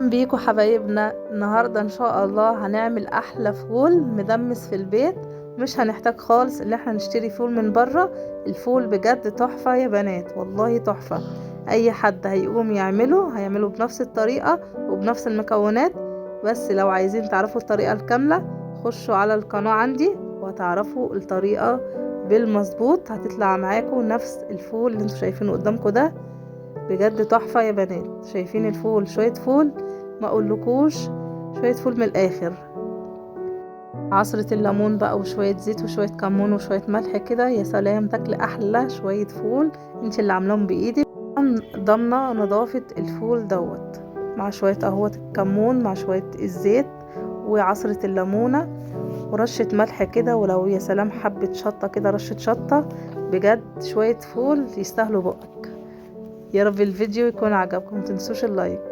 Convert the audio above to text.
بيكم حبايبنا. النهاردة ان شاء الله هنعمل احلى فول مدمس في البيت. مش هنحتاج خالص ان احنا نشتري فول من بره. الفول بجد تحفة يا بنات، والله تحفة. اي حد هيقوم هيعمله بنفس الطريقة وبنفس المكونات. بس لو عايزين تعرفوا الطريقة الكاملة خشوا على القناة عندي وهتعرفوا الطريقة بالمظبوط. هتطلع معاكم نفس الفول اللي انتوا شايفينه قدامكم ده. بجد تحفة يا بنات. شايفين الفول؟ شوية فول ما اقولكوش، شوية فول من الاخر. عصرة الليمون بقى وشوية زيت وشوية كمون وشوية ملح كده، يا سلام، تاكل احلى شوية فول انت اللي عاملاهم بايدك. ضامنة نظافة الفول دوت، مع شوية اهوت الكمون مع شوية الزيت وعصرة الليمونة ورشة ملح كده، ولو يا سلام حبة شطة كده، رشة شطة. بجد شوية فول يستاهلوا بقك. يا رب الفيديو يكون عجبكم، متنسوش اللايك.